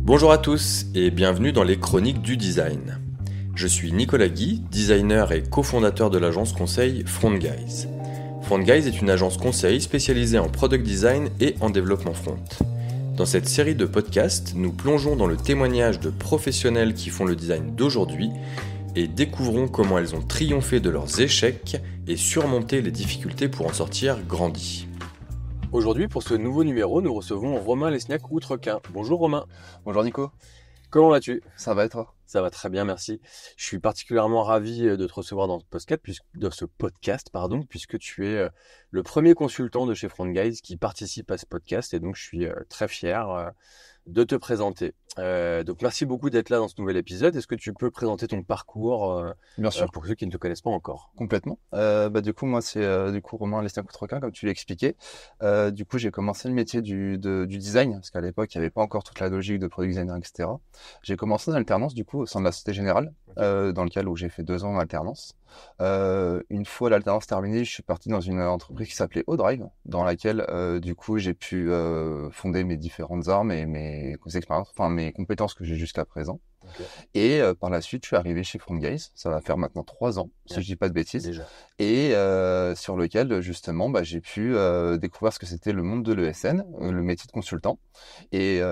Bonjour à tous et bienvenue dans les Chroniques du Design. Je suis Nicolas Guy, designer et cofondateur de l'agence conseil Front Guys. Front Guys est une agence conseil spécialisée en product design et en développement front. Dans cette série de podcasts, nous plongeons dans le témoignage de professionnels qui font le design d'aujourd'hui et découvrons comment elles ont triomphé de leurs échecs et surmonté les difficultés pour en sortir grandis. Aujourd'hui, pour ce nouveau numéro, nous recevons Romain Lesniak-Outrequin. Bonjour Romain. Bonjour Nico. Comment vas-tu ? Ça va et toi ? Ça va très bien, merci. Je suis particulièrement ravi de te recevoir dans ce podcast, puisque tu es le premier consultant de chez Front Guys qui participe à ce podcast et donc je suis très fier de te présenter. Donc merci beaucoup d'être là dans ce nouvel épisode. Est-ce que tu peux présenter ton parcours Bien sûr. Pour ceux qui ne te connaissent pas encore ? Complètement. Du coup, moi, c'est Romain Lesniak-Outrequin, comme tu l'as expliqué. Du coup, j'ai commencé le métier du design, parce qu'à l'époque, il n'y avait pas encore toute la logique de product designer, etc. J'ai commencé en alternance, du coup, au sein de la Société Générale, dans lequel où j'ai fait 2 ans en alternance. Une fois l'alternance terminée, je suis parti dans une entreprise qui s'appelait ODrive, dans laquelle, du coup, j'ai pu fonder mes différentes armes et mes expériences, enfin mes compétences que j'ai jusqu'à présent. Okay. Et par la suite, je suis arrivé chez Front Guys. Ça va faire maintenant 3 ans, si je dis pas de bêtises. Déjà. Et sur lequel, justement, j'ai pu découvrir ce que c'était le monde de l'ESN, le métier de consultant. Et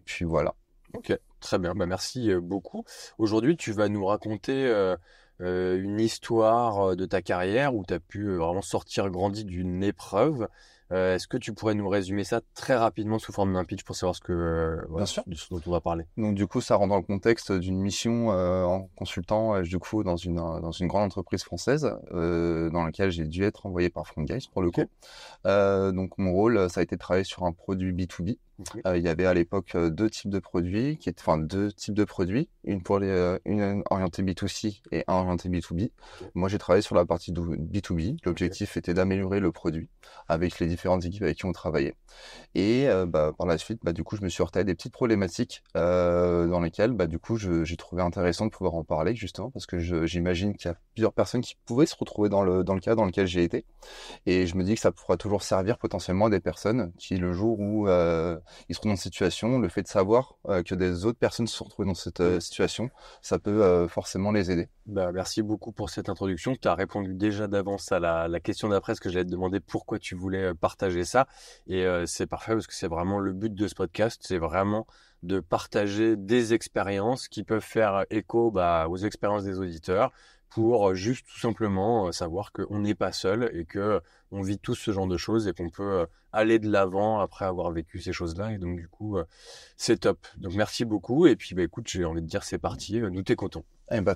puis voilà. Ok, très bien. Merci beaucoup. Aujourd'hui, tu vas nous raconter une histoire de ta carrière où tu as pu vraiment sortir grandi d'une épreuve. Est-ce que tu pourrais nous résumer ça très rapidement sous forme d'un pitch pour savoir Bien sûr. de ce dont on va parler? Donc du coup, ça rentre dans le contexte d'une mission en consultant du coup dans une grande entreprise française dans laquelle j'ai dû être envoyé par Front Guys pour le coup. Donc mon rôle, ça a été de travailler sur un produit B2B. Il y avait à l'époque 2 types de produits, une pour une orientée B2C et un orienté B2B. Moi, j'ai travaillé sur la partie B2B. L'objectif était d'améliorer le produit avec les différentes équipes avec qui on travaillait. Et par la suite, du coup, je me suis heurté à des petites problématiques dans lesquelles, du coup, j'ai trouvé intéressant de pouvoir en parler justement parce que j'imagine qu'il y a plusieurs personnes qui pouvaient se retrouver dans le cas dans lequel j'ai été. Et je me dis que ça pourra toujours servir potentiellement à des personnes qui, le jour où ils seront dans cette situation, le fait de savoir que des autres personnes se sont retrouvées dans cette situation, ça peut forcément les aider. Merci beaucoup pour cette introduction. Tu as répondu déjà d'avance à la question d'après, parce que j'allais te demander pourquoi tu voulais partager ça. Et c'est parfait parce que c'est vraiment le but de ce podcast, c'est vraiment de partager des expériences qui peuvent faire écho aux expériences des auditeurs pour juste tout simplement savoir qu'on n'est pas seul et que on vit tous ce genre de choses et qu'on peut aller de l'avant après avoir vécu ces choses-là. Et donc du coup, c'est top. Donc merci beaucoup. Et puis écoute, j'ai envie de dire c'est parti, nous t'écoutons.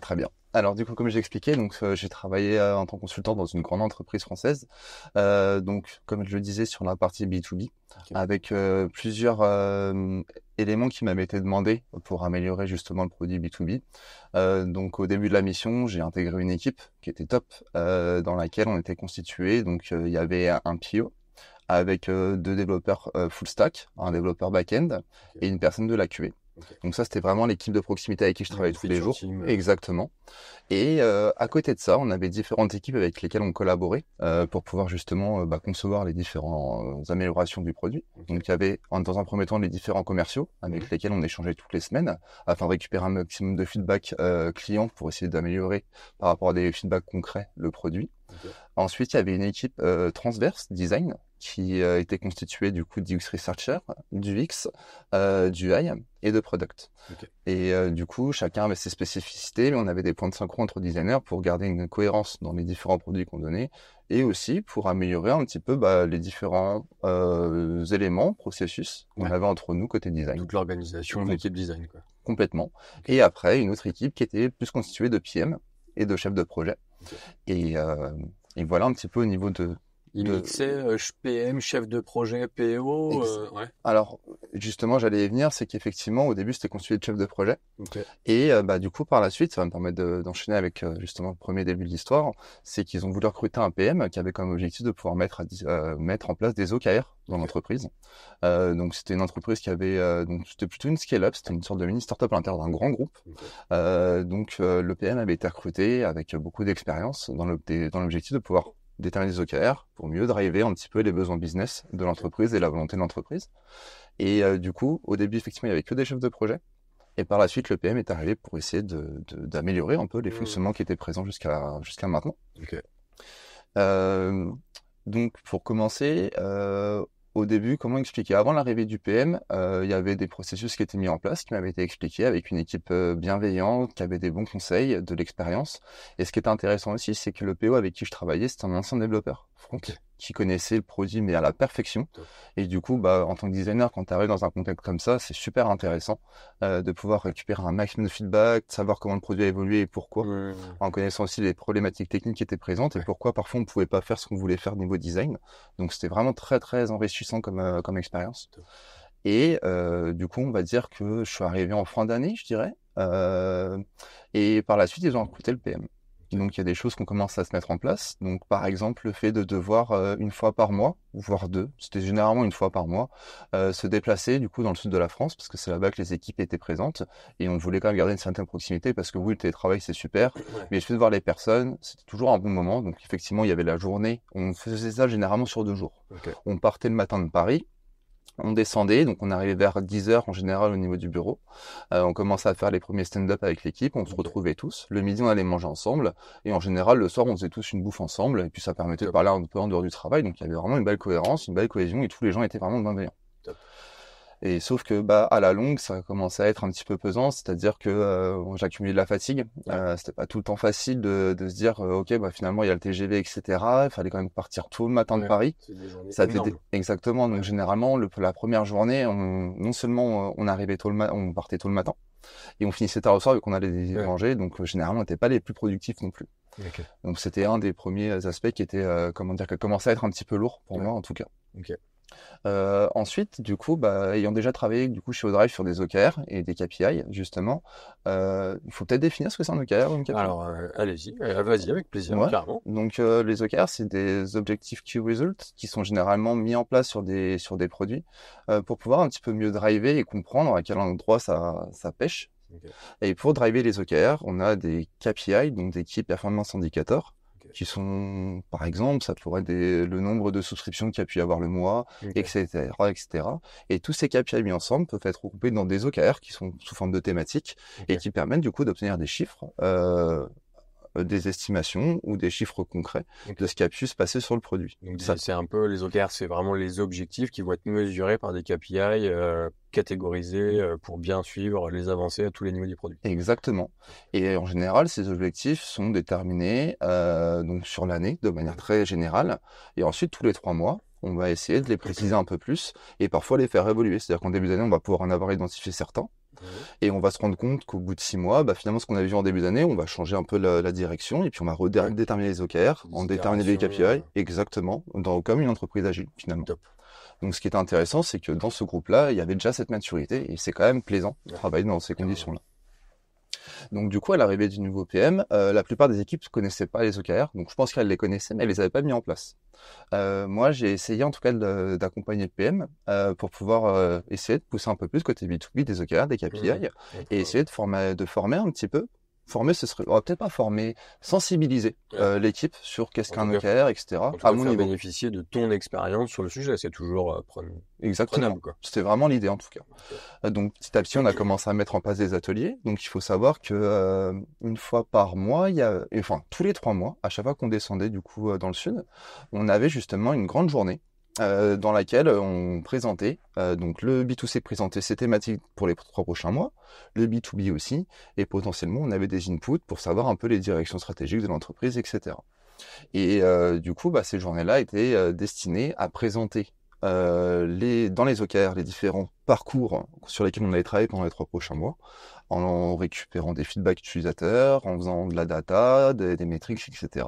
Très bien. Alors du coup, comme j'ai expliqué, j'ai travaillé en tant que consultant dans une grande entreprise française. Donc comme je le disais sur la partie B2B, avec plusieurs éléments qui m'avaient été demandés pour améliorer justement le produit B2B. Donc au début de la mission, j'ai intégré une équipe qui était top, dans laquelle on était constitué. Donc il y avait un PO avec 2 développeurs full stack, un développeur back-end et une personne de la QA. Donc ça, c'était vraiment l'équipe de proximité avec qui je travaillais tous les jours. Exactement. Et à côté de ça, on avait différentes équipes avec lesquelles on collaborait pour pouvoir justement concevoir les différentes améliorations du produit. Donc il y avait dans un premier temps les différents commerciaux avec lesquels on échangeait toutes les semaines afin de récupérer un maximum de feedback client pour essayer d'améliorer par rapport à des feedbacks concrets le produit. Ensuite, il y avait une équipe transverse design qui était constituée du coup d'UX Researcher, du X, du UI et de Product. Et du coup, chacun avait ses spécificités, mais on avait des points de synchro entre designers pour garder une cohérence dans les différents produits qu'on donnait et aussi pour améliorer un petit peu les différents éléments, processus qu'on avait entre nous côté design. Toute l'organisation de l'équipe design, quoi. Complètement. Et après, une autre équipe qui était plus constituée de PM et de chefs de projet. Et voilà un petit peu au niveau de... Il mixait PM, chef de projet, PO. Alors, justement, j'allais y venir, c'est qu'effectivement, au début, c'était constitué de chef de projet. Et du coup, par la suite, ça va me permettre d'enchaîner avec justement le premier début de l'histoire, c'est qu'ils ont voulu recruter un PM qui avait comme objectif de pouvoir mettre en place des OKR dans l'entreprise. Donc, c'était une entreprise qui avait... donc, c'était plutôt une scale-up, c'était une sorte de mini-startup à l'intérieur d'un grand groupe. Donc, le PM avait été recruté avec beaucoup d'expérience dans l'objectif de pouvoir déterminer les OKR pour mieux driver un petit peu les besoins business de l'entreprise et la volonté de l'entreprise. Et du coup, au début, effectivement, il n'y avait que des chefs de projet. Et par la suite, le PM est arrivé pour essayer d'améliorer un peu les fonctionnements qui étaient présents jusqu'à maintenant. Ok. Donc, pour commencer, au début, comment expliquer? Avant l'arrivée du PM, il y avait des processus qui étaient mis en place, qui m'avaient été expliqués avec une équipe bienveillante, qui avait des bons conseils, de l'expérience. Et ce qui était intéressant aussi, c'est que le PO avec qui je travaillais, c'était un ancien développeur front, qui connaissait le produit mais à la perfection. Et du coup, en tant que designer, quand tu arrives dans un contexte comme ça, c'est super intéressant de pouvoir récupérer un maximum de feedback, de savoir comment le produit a évolué et pourquoi, en connaissant aussi les problématiques techniques qui étaient présentes et pourquoi parfois on ne pouvait pas faire ce qu'on voulait faire niveau design. Donc c'était vraiment très très enrichissant comme expérience. Et du coup, on va dire que je suis arrivé en fin d'année, je dirais. Et par la suite, ils ont recruté le PM. Donc, il y a des choses qu'on commence à se mettre en place. Donc, par exemple, le fait de devoir une fois par mois, voire deux, c'était généralement une fois par mois, se déplacer du coup dans le sud de la France, parce que c'est là-bas que les équipes étaient présentes. Et on voulait quand même garder une certaine proximité, parce que oui, le télétravail, c'est super. Mais le fait de voir les personnes, c'était toujours un bon moment. Donc, effectivement, il y avait la journée. On faisait ça généralement sur 2 jours. On partait le matin de Paris. On descendait, donc on arrivait vers 10h en général au niveau du bureau. On commençait à faire les premiers stand-up avec l'équipe, on se retrouvait tous. Le midi, on allait manger ensemble. Et en général, le soir, on faisait tous une bouffe ensemble. Et puis ça permettait de parler un peu en dehors du travail. Donc il y avait vraiment une belle cohérence, une belle cohésion et tous les gens étaient vraiment bienveillants. Et sauf que à la longue, ça commençait à être un petit peu pesant, c'est-à-dire que j'accumulais de la fatigue. C'était pas tout le temps facile de se dire ok, finalement il y a le TGV, etc. Il fallait quand même partir tôt le matin de Paris. Ça exactement. Donc généralement, la première journée, non seulement on arrivait on partait tôt le matin, et on finissait tard le soir vu qu'on allait manger. Donc généralement, on n'était pas les plus productifs non plus. Donc c'était un des premiers aspects qui était qui commençait à être un petit peu lourd pour moi en tout cas. Ensuite, du coup, ayant déjà travaillé du coup chez Odrive sur des OKR et des KPI, justement, il faut peut-être définir ce que c'est un OKR ou une KPI. Alors, allez-y, vas-y, avec plaisir, carrément. Donc, les OKR, c'est des Objective Key Results qui sont généralement mis en place sur des produits pour pouvoir un petit peu mieux driver et comprendre à quel endroit ça pêche. Et pour driver les OKR, on a des KPI, donc des Key Performance Indicators, qui sont, par exemple, ça pourrait être le nombre de souscriptions qu'il y a pu avoir le mois, etc., etc. Et tous ces KPI mis ensemble peuvent être regroupés dans des OKR qui sont sous forme de thématiques et qui permettent du coup d'obtenir des chiffres, des estimations ou des chiffres concrets de ce qui a pu se passer sur le produit. Donc c'est un peu les OKR, c'est vraiment les objectifs qui vont être mesurés par des KPI catégorisés pour bien suivre les avancées à tous les niveaux du produit. Exactement. Et en général, ces objectifs sont déterminés donc sur l'année de manière très générale. Et ensuite, tous les 3 mois, on va essayer de les préciser un peu plus et parfois les faire évoluer. C'est-à-dire qu'en début d'année, on va pouvoir en avoir identifié certains. Et on va se rendre compte qu'au bout de 6 mois, finalement, ce qu'on avait vu en début d'année, on va changer un peu la direction et puis on va redéterminer les OKR, en déterminer les KPI, exactement, comme une entreprise agile, finalement. Donc, ce qui est intéressant, c'est que dans ce groupe-là, il y avait déjà cette maturité et c'est quand même plaisant de travailler dans ces conditions-là. Donc, du coup, à l'arrivée du nouveau PM, la plupart des équipes ne connaissaient pas les OKR. Donc, je pense qu'elles les connaissaient, mais elles les avaient pas mis en place. Moi, j'ai essayé en tout cas d'accompagner le PM pour pouvoir essayer de pousser un peu plus côté B2B des OKR, des KPI, et essayer de former un petit peu. Former, on va peut-être pas former, sensibiliser l'équipe sur qu'est-ce qu'un OKR, etc. À mon niveau. Bénéficier de ton expérience sur le sujet, c'est toujours exactement. C'était vraiment l'idée en tout cas. Donc petit à petit, on a commencé à mettre en place des ateliers. Donc il faut savoir que une fois par mois, tous les 3 mois, à chaque fois qu'on descendait du coup dans le sud, on avait justement une grande journée. Dans laquelle on présentait, donc le B2C présentait ses thématiques pour les 3 prochains mois, le B2B aussi, et potentiellement on avait des inputs pour savoir un peu les directions stratégiques de l'entreprise, etc. Et du coup, ces journées-là étaient destinées à présenter dans les OKR les différents parcours sur lesquels on allait travailler pendant les 3 prochains mois, en récupérant des feedbacks utilisateurs, en faisant de la data, des métriques, etc.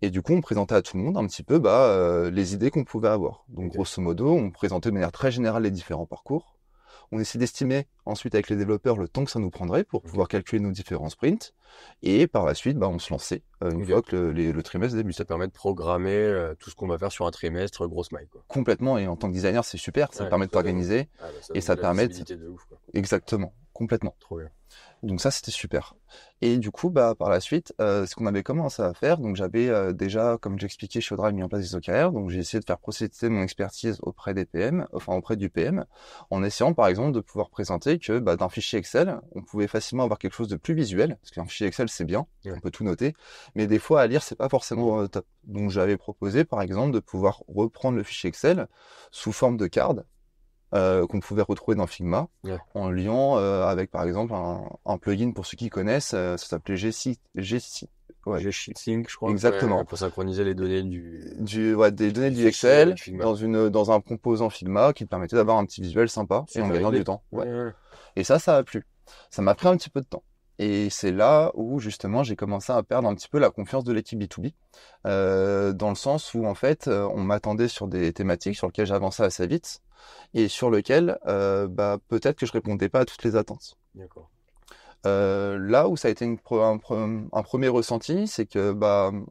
Et du coup, on présentait à tout le monde un petit peu les idées qu'on pouvait avoir. Donc, grosso modo, on présentait de manière très générale les différents parcours. On essayait d'estimer ensuite avec les développeurs le temps que ça nous prendrait pour pouvoir calculer nos différents sprints. Et par la suite, on se lançait une fois que le trimestre débutait. Ça permet de programmer tout ce qu'on va faire sur un trimestre, grosse maille. Complètement. Et en tant que designer, c'est super. Ça permet de t'organiser. Et ça permet de ouf, exactement. complètement. Trop bien. Donc ça, c'était super. Et du coup, par la suite, ce qu'on avait commencé à faire, donc j'avais déjà, comme j'expliquais, chez Audra, mis en place des OKR, donc j'ai essayé de faire procéder mon expertise auprès des PM, enfin auprès du PM, en essayant par exemple de pouvoir présenter que d'un fichier Excel, on pouvait facilement avoir quelque chose de plus visuel, parce qu'un fichier Excel c'est bien, on peut tout noter, mais des fois à lire c'est pas forcément top. Donc j'avais proposé par exemple de pouvoir reprendre le fichier Excel sous forme de card, qu'on pouvait retrouver dans Figma, en liant avec par exemple un plugin pour ceux qui connaissent, ça s'appelait G-Sync, je crois. Exactement. Pour synchroniser les données des données du Excel dans un composant Figma qui te permettait d'avoir un petit visuel sympa et en gagnant du temps. Et ça a plu. Ça m'a pris un petit peu de temps. Et c'est là où justement j'ai commencé à perdre un petit peu la confiance de l'équipe B2B, dans le sens où en fait on m'attendait sur des thématiques sur lesquelles j'avançais assez vite et sur lesquelles peut-être que je répondais pas à toutes les attentes. D'accord. Là où ça a été un premier ressenti, c'est que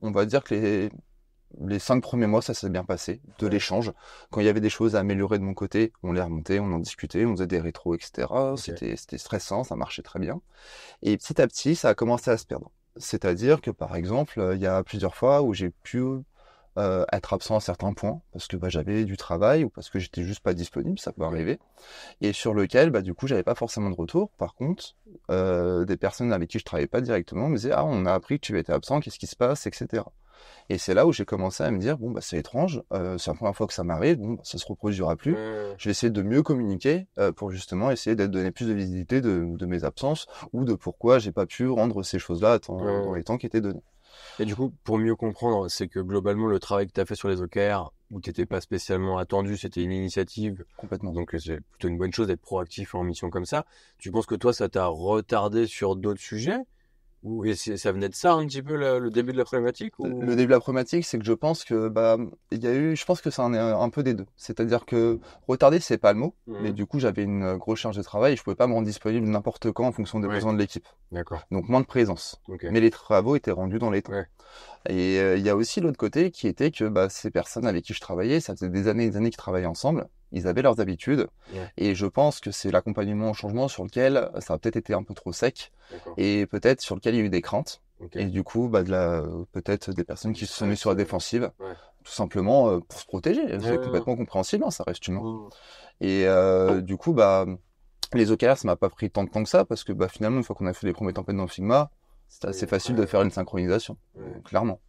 on va dire que les 5 premiers mois, ça s'est bien passé, de l'échange. Quand il y avait des choses à améliorer de mon côté, on les remontait, on en discutait, on faisait des rétros, etc. C'était stressant, ça marchait très bien. Et petit à petit, ça a commencé à se perdre. C'est-à-dire que, par exemple, il y a plusieurs fois où j'ai pu être absent à certains points, parce que j'avais du travail ou parce que j'étais juste pas disponible, ça peut arriver. Et sur lequel, du coup, j'avais pas forcément de retour. Par contre, des personnes avec qui je travaillais pas directement me disaient « Ah, on a appris que tu étais absent, qu'est-ce qui se passe, etc. » Et c'est là où j'ai commencé à me dire, c'est étrange, c'est la première fois que ça m'arrive, ça se reproduira plus. Je vais essayer de mieux communiquer pour justement essayer de donner plus de visibilité de mes absences ou de pourquoi j'ai pas pu rendre ces choses-là dans les temps qui étaient donnés. Et du coup, pour mieux comprendre, c'est que globalement, le travail que tu as fait sur les OKR, où tu n'étais pas spécialement attendu, c'était une initiative. Complètement. Donc, c'est plutôt une bonne chose d'être proactif en mission comme ça. Tu penses que toi, ça t'a retardé sur d'autres sujets? Et ça venait de ça un petit peu le début de la problématique Le début de la problématique, c'est que je pense que je pense que c'est un peu des deux. C'est-à-dire que retarder, c'est pas le mot, mais du coup j'avais une grosse charge de travail et je pouvais pas me rendre disponible n'importe quand en fonction des besoins de l'équipe. D'accord. Donc moins de présence. Mais les travaux étaient rendus dans les temps. Et il y a aussi l'autre côté qui était que ces personnes avec qui je travaillais, ça faisait des années et des années qu'ils travaillaient ensemble. Ils avaient leurs habitudes. Et je pense que c'est l'accompagnement au changement sur lequel ça a peut-être été un peu trop sec. Et peut-être sur lequel il y a eu des craintes. Et du coup, peut-être des personnes qui se sont mises sur la défensive. Tout simplement pour se protéger. C'est complètement compréhensible, ça reste humain. Et du coup, les OKR, ça m'a pas pris tant de temps que ça, parce que finalement, une fois qu'on a fait les premiers templates dans Figma, c'est assez facile de faire une synchronisation, clairement.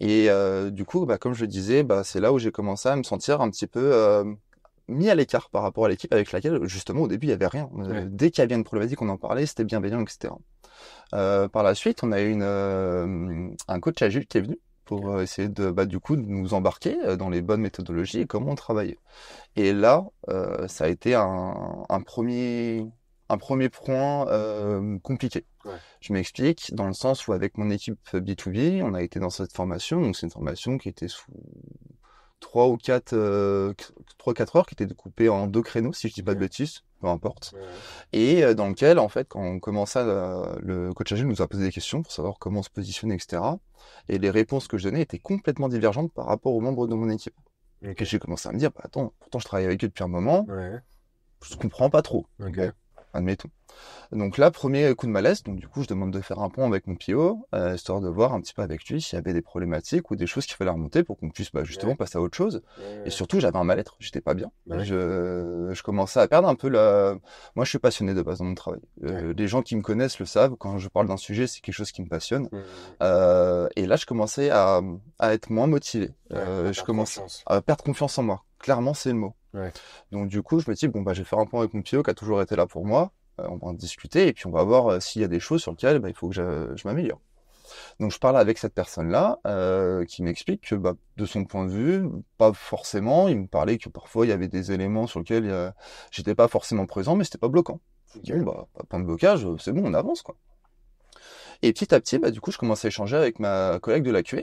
Et du coup, comme je le disais, c'est là où j'ai commencé à me sentir un petit peu mis à l'écart par rapport à l'équipe avec laquelle, justement, au début, il y avait rien. Dès qu'il y avait une problématique, on en parlait, c'était bienveillant, etc. Par la suite, on a eu un coach agile qui est venu pour essayer du coup, de nous embarquer dans les bonnes méthodologies et comment on travaillait. Et là, ça a été un premier point compliqué. Je m'explique, dans le sens où avec mon équipe B2B, on a été dans cette formation, donc c'est une formation qui était sous 3 ou 4 heures, qui était découpée en 2 créneaux, si je dis pas de bêtises, peu importe. Et dans lequel, en fait, quand on commençait, le coach agile nous a posé des questions pour savoir comment se positionner, etc. Et les réponses que je donnais étaient complètement divergentes par rapport aux membres de mon équipe. Et j'ai commencé à me dire, attends, pourtant je travaille avec eux depuis un moment, je comprends pas trop. Bon, admettons. Donc là, premier coup de malaise, donc du coup je demande de faire un point avec mon PO, histoire de voir un petit peu avec lui s'il y avait des problématiques ou des choses qu'il fallait remonter pour qu'on puisse justement passer à autre chose. Et surtout, j'avais un mal-être, j'étais pas bien. Je commençais à perdre un peu Moi, je suis passionné de base dans mon travail. Les gens qui me connaissent le savent, quand je parle d'un sujet, c'est quelque chose qui me passionne. Et là, je commençais à être moins motivé. Je commençais à perdre confiance en moi. Clairement, c'est le mot. Donc du coup, je me dis, je vais faire un point avec mon PO qui a toujours été là pour moi. On va en discuter et puis on va voir s'il y a des choses sur lesquelles il faut que je m'améliore. Donc je parle avec cette personne-là qui m'explique que de son point de vue, pas forcément. Il me parlait que parfois il y avait des éléments sur lesquels j'étais pas forcément présent, mais c'était pas bloquant. Pas de blocage, c'est bon, on avance quoi. Et petit à petit, du coup, je commence à échanger avec ma collègue de la QA,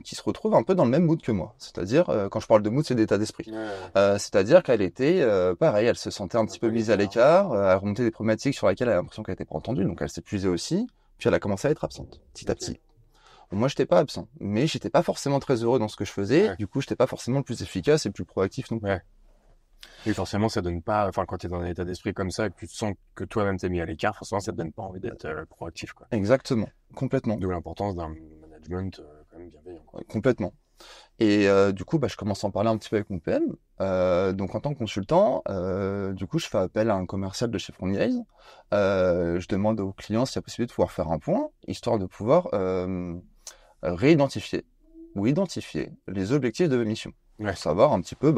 qui se retrouve un peu dans le même mood que moi. C'est-à-dire, quand je parle de mood, c'est d'état d'esprit. C'est-à-dire qu'elle était, pareil, elle se sentait un petit peu mise à l'écart, elle remontait des problématiques sur lesquelles elle a l'impression qu'elle n'était pas entendue, donc elle s'épuisait aussi, puis elle a commencé à être absente, petit à petit. Bon, moi, j'étais pas absent, mais j'étais pas forcément très heureux dans ce que je faisais, du coup, j'étais pas forcément le plus efficace et le plus proactif non plus. Et forcément, ça donne pas, enfin, quand tu es dans un état d'esprit comme ça, que tu te sens que toi-même t'es mis à l'écart, forcément, ça te donne pas envie d'être proactif, quoi. Exactement, complètement, D'où l'importance d'un management quand même bienveillant, quoi. ouais, complètement. Et du coup, je commence à en parler un petit peu avec mon PM. Donc en tant que consultant, du coup, je fais appel à un commercial de chez Frontgaze. Je demande au client s'il y a possibilité de pouvoir faire un point, histoire de pouvoir réidentifier ou identifier les objectifs de ma mission. Ouais. Pour savoir un petit peu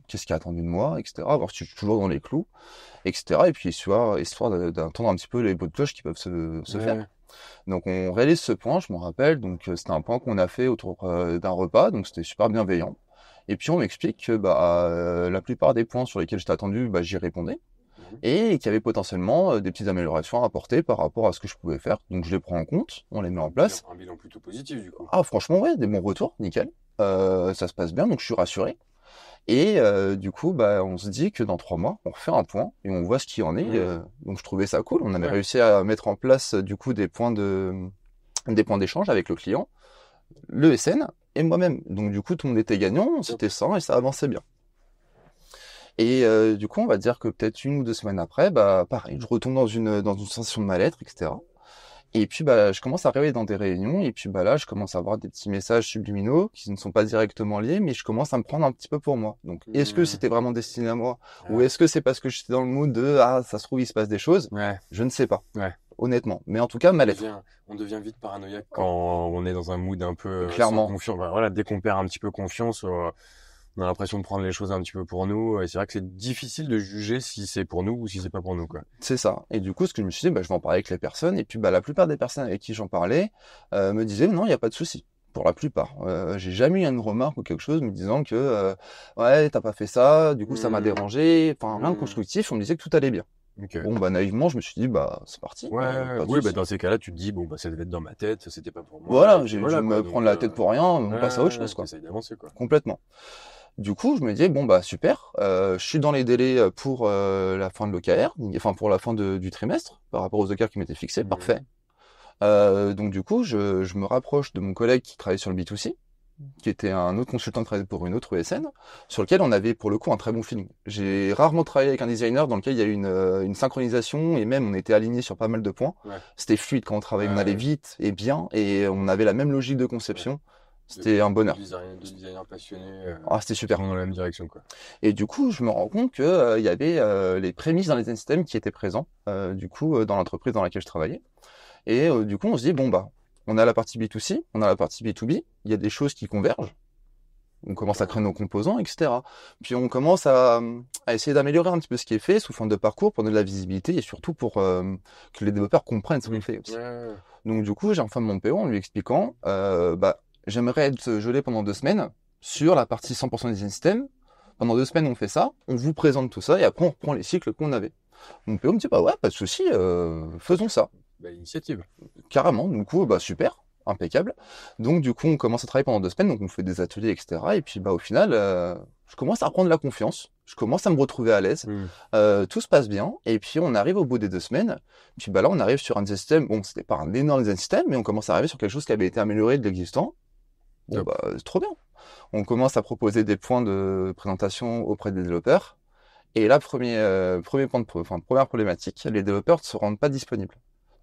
qu'est-ce qui est attendu de moi, etc. Voir si je suis toujours dans les clous, etc. Et puis histoire d'entendre un petit peu les bruits de cloche qui peuvent se faire. Donc on réalise ce point, je m'en rappelle, donc c'était un point qu'on a fait autour d'un repas, donc c'était super bienveillant. Et puis on m'explique que la plupart des points sur lesquels j'étais attendu, j'y répondais, et qu'il y avait potentiellement des petites améliorations à apporter par rapport à ce que je pouvais faire. Donc je les prends en compte, on les met en place. Un bilan plutôt positif, du coup. Ah franchement ouais, des bons retours, nickel. Ça se passe bien, donc je suis rassuré. Et du coup, on se dit que dans 3 mois, on refait un point et on voit ce qu'il en est. Donc je trouvais ça cool. On avait réussi à mettre en place du coup des points d'échange avec le client, le SN et moi-même. Donc du coup, tout le monde était gagnant, c'était sain et ça avançait bien. Et du coup, on va dire que peut-être 1 ou 2 semaines après, pareil, je retombe dans une sensation de mal-être, etc. Et puis je commence à arriver dans des réunions et puis là je commence à avoir des petits messages subliminaux qui ne sont pas directement liés, mais je commence à me prendre un petit peu pour moi. Donc est-ce que c'était vraiment destiné à moi ou est-ce que c'est parce que j'étais dans le mood de ça se trouve il se passe des choses? Je ne sais pas. Honnêtement, mais en tout cas mal-être. On devient vite paranoïaque quand on est dans un mood un peu clairement sans confiance. Voilà, dès qu'on perd un petit peu confiance, on a l'impression de prendre les choses un petit peu pour nous. Et c'est vrai que c'est difficile de juger si c'est pour nous ou si c'est pas pour nous, quoi. C'est ça. Et du coup, ce que je me suis dit, je vais en parler avec les personnes. Et puis, la plupart des personnes avec qui j'en parlais me disaient, non, il n'y a pas de souci. Pour la plupart. J'ai jamais eu une remarque ou quelque chose me disant que, ouais, t'as pas fait ça, du coup, ça m'a dérangé. Enfin, rien de constructif. On me disait que tout allait bien. Okay. Bon, naïvement, je me suis dit, c'est parti. Oui, dans ces cas-là, tu te dis, ça devait être dans ma tête, c'était pas pour moi. Voilà, je vais me prendre la tête pour rien, on passe à autre chose, quoi. D'avancer, quoi. Complètement. Du coup, je me disais, super, je suis dans les délais pour la fin de l'OKR, enfin pour la fin du trimestre, par rapport aux OKR qui m'étaient fixés, parfait. Donc du coup, je me rapproche de mon collègue qui travaille sur le B2C, qui était un autre consultant qui travaillait pour une autre ESN, sur lequel on avait pour le coup un très bon feeling. J'ai rarement travaillé avec un designer dans lequel il y a eu une synchronisation et même on était alignés sur pas mal de points. C'était fluide quand on travaillait, on allait vite et bien et on avait la même logique de conception. C'était un bonheur. Deux designers passionnés. C'était super. Dans la même direction, quoi. Et du coup, je me rends compte que il y avait les prémices dans les design systems qui étaient présents, du coup, dans l'entreprise dans laquelle je travaillais. Et du coup, on se dit, on a la partie B2C, on a la partie B2B, il y a des choses qui convergent. On commence à créer nos composants, etc. Puis on commence à essayer d'améliorer un petit peu ce qui est fait sous forme de parcours pour donner de la visibilité et surtout pour que les développeurs comprennent ce qu'on fait aussi. Donc du coup, j'ai informé mon PO en lui expliquant, j'aimerais être gelé pendant 2 semaines sur la partie 100% design system. Pendant 2 semaines, on fait ça, on vous présente tout ça et après on reprend les cycles qu'on avait. Mon PO me dit, ouais, pas de souci, faisons ça. Initiative. Carrément, du coup, super, impeccable. Donc du coup, on commence à travailler pendant 2 semaines, donc on fait des ateliers, etc. Et puis au final, je commence à reprendre la confiance, je commence à me retrouver à l'aise, tout se passe bien, et puis on arrive au bout des 2 semaines, puis là on arrive sur un design system, c'était pas un énorme design system, mais on commence à arriver sur quelque chose qui avait été amélioré de l'existant. C'est trop bien. On commence à proposer des points de présentation auprès des développeurs, et là, première problématique, les développeurs ne se rendent pas disponibles.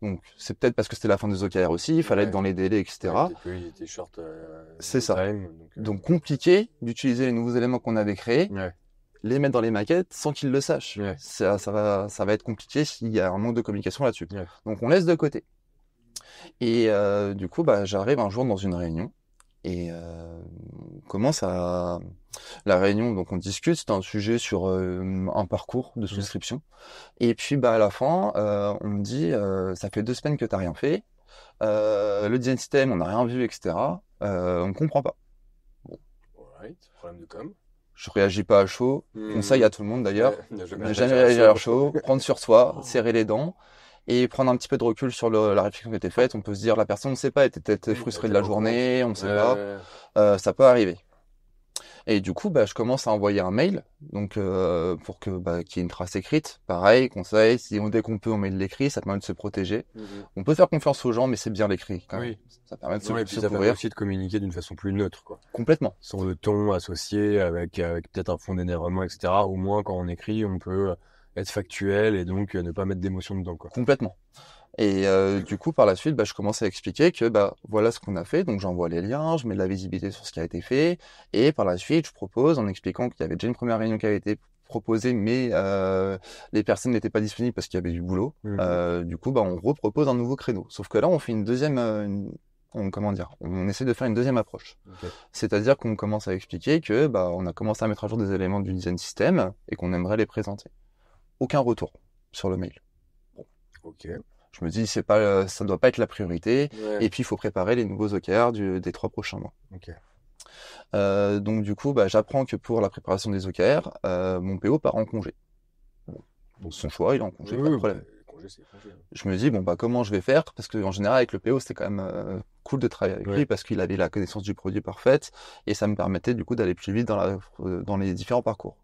Donc, c'est peut-être parce que c'était la fin des OKR aussi, il fallait être dans les délais, etc. Il était short. C'est ça. Donc, compliqué d'utiliser les nouveaux éléments qu'on avait créés, les mettre dans les maquettes sans qu'ils le sachent. Ça va être compliqué s'il y a un manque de communication là-dessus. Donc, on laisse de côté. Et du coup, j'arrive un jour dans une réunion et on commence à... La réunion, donc on discute, c'est un sujet sur un parcours de souscription. Et puis à la fin, on me dit, ça fait 2 semaines que t'as rien fait, le design system, on n'a rien vu, etc. On comprend pas. Bon. Problème de com. Je réagis pas à chaud. Conseil à tout le monde d'ailleurs. Ne jamais réagir à chaud, prendre sur soi, serrer les dents. Et prendre un petit peu de recul sur la réflexion qui a été faite. On peut se dire, la personne ne sait pas, elle était peut-être frustrée de la journée, on ne sait pas. Ça peut arriver. Et du coup, je commence à envoyer un mail, donc pour que qu'il y ait une trace écrite. Pareil, conseil, dès qu'on peut, on met de l'écrit, ça permet de se protéger. On peut faire confiance aux gens, mais c'est bien l'écrit quand même. Oui. Ça permet de Non, et puis ça permet couvrir aussi de communiquer d'une façon plus neutre, quoi. complètement. Sans le ton associé, avec peut-être un fond d'énervement, etc. Au moins, quand on écrit, on peut être factuel et donc ne pas mettre d'émotion dedans, quoi. Complètement. Et du coup, par la suite, je commence à expliquer que voilà ce qu'on a fait. Donc j'envoie les liens, je mets de la visibilité sur ce qui a été fait. Et par la suite, je propose, en expliquant qu'il y avait déjà une première réunion qui avait été proposée, mais les personnes n'étaient pas disponibles parce qu'il y avait du boulot. Du coup, on repropose un nouveau créneau. Sauf que là, on fait une deuxième... on essaie de faire une deuxième approche. Okay. C'est-à-dire qu'on commence à expliquer que on a commencé à mettre à jour des éléments du design system et qu'on aimerait les présenter. Aucun retour sur le mail. Bon. Ok. Je me dis, ça doit pas être la priorité. Ouais. Et puis, il faut préparer les nouveaux OKR des 3 prochains mois. Okay. Donc, du coup, j'apprends que pour la préparation des OKR, mon PO part en congé. Bon, son choix, il est en congé, pas de problème. Congé, c'est congé. Je me dis, comment je vais faire? Parce que, en général, avec le PO, c'était quand même cool de travailler avec lui parce qu'il avait la connaissance du produit parfaite et ça me permettait, du coup, d'aller plus vite dans les différents parcours.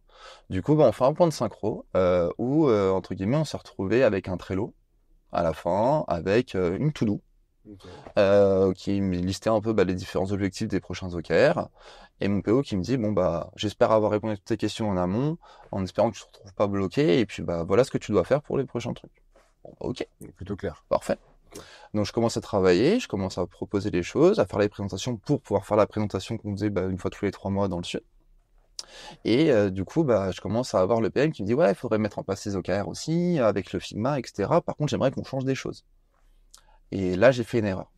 Du coup, on fait un point de synchro où, entre guillemets, on s'est retrouvé avec un Trello à la fin, avec une to-do qui me listait un peu les différents objectifs des prochains OKR, et mon PO qui me dit j'espère avoir répondu à toutes tes questions en amont, en espérant que tu ne te retrouves pas bloqué, et puis voilà ce que tu dois faire pour les prochains trucs. Ok. Plutôt clair. Parfait. Okay. Donc je commence à travailler, je commence à proposer les choses, à faire les présentations pour pouvoir faire la présentation qu'on faisait une fois tous les 3 mois dans le sud. Et du coup, je commence à avoir le PM qui me dit il faudrait mettre en place ces OKR aussi, avec le Figma, etc. Par contre, j'aimerais qu'on change des choses. Et là, j'ai fait une erreur.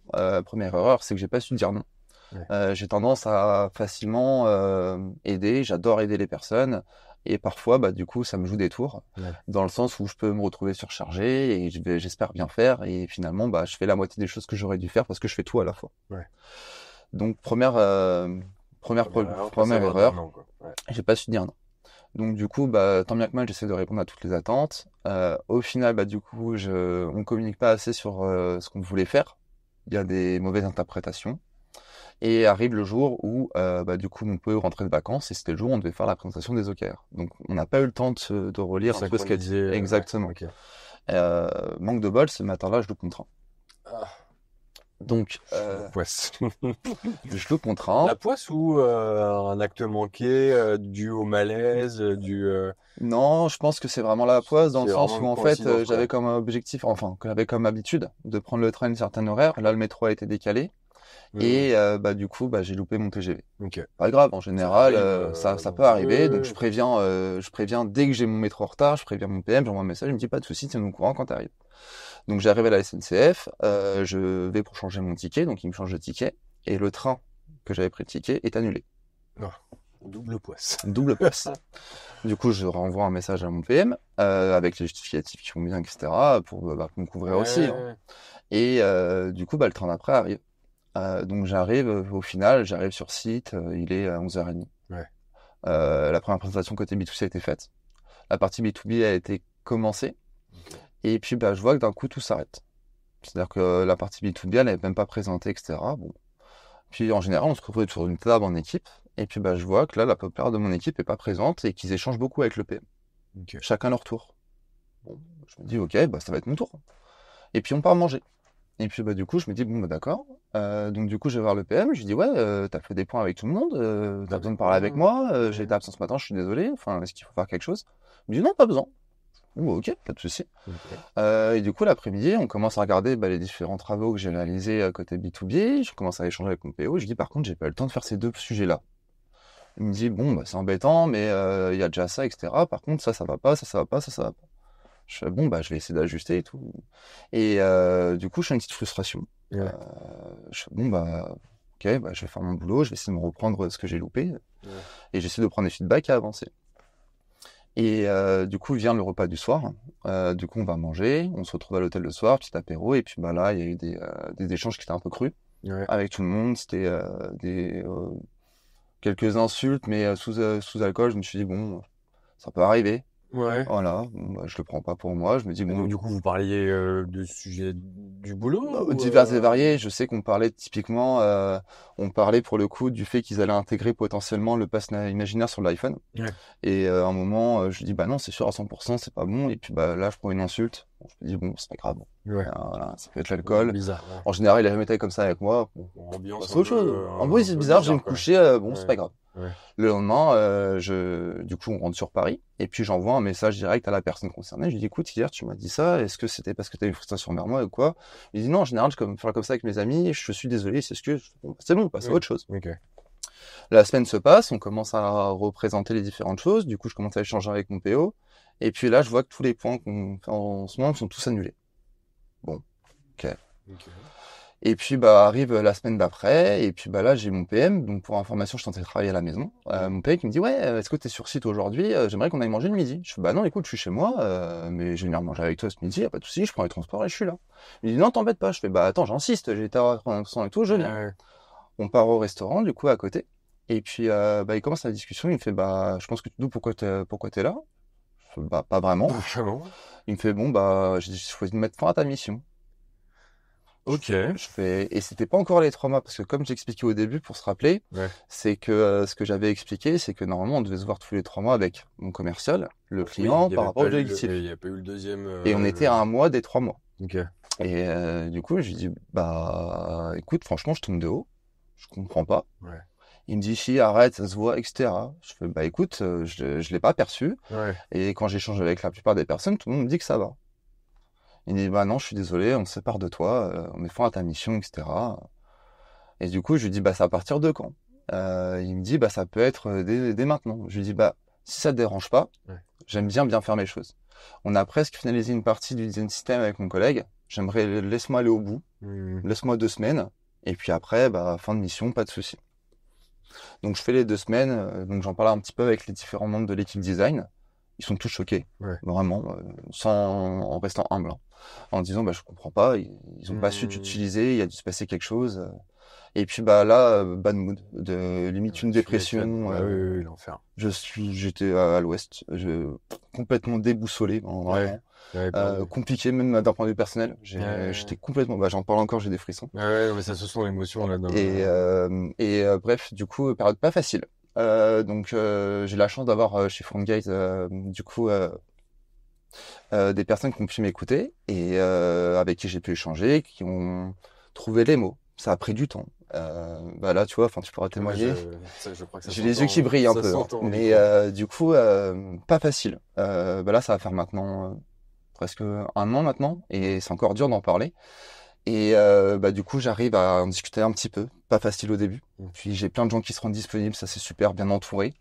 Première erreur, c'est que j'ai pas su dire non. Ouais. J'ai tendance à facilement aider, j'adore aider les personnes. Et parfois, du coup, ça me joue des tours, dans le sens où je peux me retrouver surchargé et j'espère bien faire. Et finalement, je fais la moitié des choses que j'aurais dû faire parce que je fais tout à la fois. Ouais. Donc, première erreur, j'ai pas su dire non. Donc du coup, tant bien que mal, j'essaie de répondre à toutes les attentes. Au final, du coup, on communique pas assez sur ce qu'on voulait faire. Il y a des mauvaises interprétations. Et arrive le jour où, du coup, mon PO rentrait de vacances et c'était le jour où on devait faire la présentation des OKR. Donc on n'a pas eu le temps de relire un peu ce qu'elle disait. Exactement. Okay. Manque de bol, ce matin-là, je le contrains. Donc, poisse. je le contrains. La poisse ou un acte manqué dû au malaise, Non, je pense que c'est vraiment la poisse dans le sens où en fait j'avais comme objectif, j'avais comme habitude de prendre le train à une certaine horaire. Là, le métro a été décalé et du coup, j'ai loupé mon TGV. Okay. Pas grave, en général, ça peut arriver. Donc je préviens dès que j'ai mon métro en retard, je préviens mon PM, j'envoie un message, il me dit pas de souci, tiens-nous au courant quand t'arrives. Donc j'arrive à la SNCF, je vais pour changer mon ticket, donc il me change de ticket, et le train que j'avais pris le ticket est annulé. Oh, double poisse. Double poisse. Du coup, je renvoie un message à mon PM, avec les justificatifs qui vont bien, etc., pour me couvrir aussi. Hein. Et du coup, le train d'après arrive. Donc j'arrive, au final, j'arrive sur site, il est à 11h30. Ouais. La première présentation côté B2C a été faite. La partie B2B a été commencée. Okay. Et puis, je vois que d'un coup, tout s'arrête. C'est-à-dire que la partie B2B, elle n'avait même pas présenté, etc. Bon. Puis, en général, on se retrouve sur une table en équipe. Et puis, je vois que là, la plupart de mon équipe n'est pas présente et qu'ils échangent beaucoup avec le PM. Okay. Chacun leur tour. Bon, je me dis, ok, ça va être mon tour. Et puis, on part manger. Et puis, du coup, je me dis, d'accord. Donc, du coup, je vais voir le PM. Je lui dis, t'as fait des points avec tout le monde. T'as besoin de parler avec moi. J'ai été absent ce matin, je suis désolé. Enfin, est-ce qu'il faut faire quelque chose? Il me dit, non, pas besoin. Ok, pas de souci. Okay. Et du coup, l'après-midi, on commence à regarder les différents travaux que j'ai réalisés côté B2B. Je commence à échanger avec mon PO. Je dis, par contre, j'ai pas eu le temps de faire ces 2 sujets-là. Il me dit, c'est embêtant, mais il y a déjà ça, etc. Par contre, ça va pas, ça va pas, ça va pas. Je fais, je vais essayer d'ajuster et tout. Et du coup, je fais une petite frustration. Ouais. Je fais, ok, je vais faire mon boulot, je vais essayer de me reprendre ce que j'ai loupé. Ouais. Et j'essaie de prendre des feedbacks et avancer. Et du coup, vient le repas du soir. Du coup, on va manger, on se retrouve à l'hôtel le soir, petit apéro. Et puis là, il y a eu des échanges qui étaient un peu crus avec tout le monde. C'était quelques insultes, mais sous alcool. Je me suis dit, ça peut arriver. Ouais. Voilà, bon, bah, je le prends pas pour moi. Je me dis, Et bon, donc, du coup, vous parliez de sujets du boulot ou divers et variés. Je sais qu'on parlait typiquement, on parlait pour le coup du fait qu'ils allaient intégrer potentiellement le pass imaginaire sur l'iPhone. Ouais. Et à un moment, je dis, bah non, c'est sûr à 100%, c'est pas bon. Et puis bah là, je prends une insulte. Bon, je me dis, bon, c'est pas grave. Ouais. Voilà, ça peut être l'alcool. Bizarre. Ouais. En général, il a jamais été comme ça avec moi. Bon, bah, Ambiance c'est un autre chose. peu, En vrai, un c'est peu bizarre, je vais me quoi. coucher, bon, c'est Ouais. pas grave. Ouais. Le lendemain, du coup, on rentre sur Paris, et puis j'envoie un message direct à la personne concernée. Je lui dis, écoute, hier, tu m'as dit ça, est-ce que c'était parce que tu as une frustration envers moi ou quoi? Il dit, non, en général, je faire comme ça avec mes amis, je suis désolé, c'est ce que, bon, c'est bon, passe à Oui. autre chose. Ok. La semaine se passe, on commence à représenter les différentes choses, du coup, je commence à échanger avec mon PO, et puis là, je vois que tous les points qu'on fait en ce moment sont tous annulés. Bon, ok. Et puis bah arrive la semaine d'après, et puis bah là j'ai mon PM, donc pour information je suis en train de travailler à la maison. Mon PM qui me dit ouais, est-ce que t'es sur site aujourd'hui? J'aimerais qu'on aille manger le midi. Je fais bah non écoute je suis chez moi, mais je vais venir manger avec toi ce midi, y a pas de souci, je prends les transports et je suis là. Il me dit non t'embête pas, je fais bah attends j'insiste, j'ai été à 300 et tout, je viens. Ouais. On part au restaurant du coup à côté, et puis bah il commence la discussion, il me fait bah je pense que tu te doutes pourquoi t'es là? Je fais bah pas vraiment. Vraiment. Il me fait bon bah j'ai choisi de mettre fin à ta mission. Ok. Je fais, et c'était pas encore les 3 mois, parce que comme j'expliquais au début, pour se rappeler, Ouais. c'est que ce que j'avais expliqué, c'est que normalement on devait se voir tous les 3 mois avec mon commercial, le Oui, client, il y par avait rapport au pas eu objectif. il y a pas eu le deuxième. Et on était à un mois des 3 mois. Ok. Et du coup, je lui dis, bah écoute, franchement, je tombe de haut, je comprends pas. Ouais. Il me dit, si, arrête, ça se voit, etc. Je fais, bah écoute, je l'ai pas perçu. Ouais. Et quand j'échange avec la plupart des personnes, tout le monde me dit que ça va. Il me dit, bah non, je suis désolé, on se sépare de toi, on met fin à ta mission, etc. Et du coup, je lui dis, bah, c'est à partir de quand? Il me dit, bah, ça peut être dès maintenant. Je lui dis, bah, si ça te dérange pas, Ouais. j'aime bien faire mes choses. On a presque finalisé une partie du design system avec mon collègue. J'aimerais, laisse-moi aller au bout. Laisse-moi 2 semaines. Et puis après, bah, fin de mission, pas de souci. Donc, je fais les 2 semaines. Donc, j'en parle un petit peu avec les différents membres de l'équipe design. Ils sont tous choqués. Ouais. Vraiment, en restant humble. Hein. En disant, bah, je comprends pas. Ils ont pas su t'utiliser. Il y a dû se passer quelque chose. Et puis bah là, bad mood, limite une dépression. Oui, l'enfer. J'étais à l'ouest, complètement déboussolé, vraiment. Ouais, Compliqué même d'un point de vue personnel. Ouais. J'étais complètement, bah j'en parle encore, j'ai des frissons. Ouais, non, mais ça se sent l'émotion là-dedans. Et bref, du coup, période pas facile. Donc j'ai la chance d'avoir chez Front Guys, du coup, des personnes qui ont pu m'écouter et avec qui j'ai pu échanger, qui ont trouvé les mots. Ça a pris du temps. Bah là, tu vois, enfin, tu pourras témoigner. Je crois que ça J'ai les yeux qui brillent un peu, hein. Mais du coup, pas facile. Bah là, ça va faire maintenant presque 1 an maintenant, et c'est encore dur d'en parler. Et bah du coup, j'arrive à en discuter un petit peu. Pas facile au début. Puis j'ai plein de gens qui se rendent disponibles, ça c'est super, bien entouré,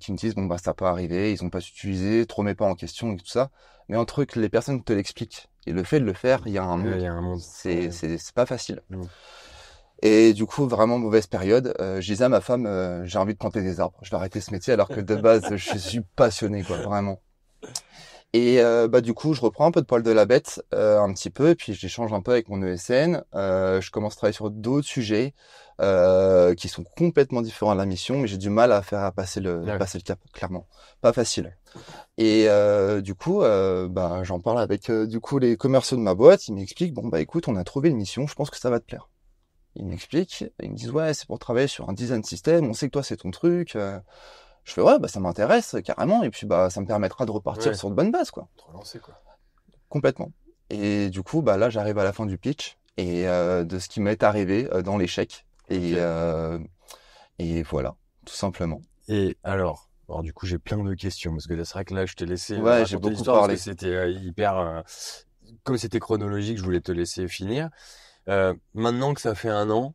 qui me disent bon bah ça peut arriver, ils ont pas su utiliser, te remets pas en question et tout ça. Mais entre que les personnes te l'expliquent et le fait de le faire, il y a un monde. Il y a un monde. C'est pas facile. Et du coup, vraiment mauvaise période. Je disais à ma femme, j'ai envie de planter des arbres. Je vais arrêter ce métier alors que de base, je suis passionné, quoi, vraiment. Et bah du coup, je reprends un peu de poil de la bête, un petit peu, et puis j'échange un peu avec mon ESN. Je commence à travailler sur d'autres sujets qui sont complètement différents de la mission, mais j'ai du mal à faire passer le cap, clairement. Pas facile. Et du coup, bah j'en parle avec du coup les commerciaux de ma boîte. Ils m'expliquent bon bah écoute, on a trouvé une mission, je pense que ça va te plaire. Ils m'expliquent, ils me disent ouais, c'est pour travailler sur un design system. On sait que toi c'est ton truc. Je fais ouais, bah ça m'intéresse carrément, et puis bah ça me permettra de repartir sur de bonnes bases, quoi. Te relancer, quoi. Complètement. Et du coup, bah là j'arrive à la fin du pitch et de ce qui m'est arrivé dans l'échec. Et voilà, tout simplement. Et alors du coup j'ai plein de questions parce que c'est vrai que là je t'ai laissé j'ai beaucoup parlé. parce que c'était hyper comme c'était chronologique, je voulais te laisser finir. Maintenant que ça fait 1 an,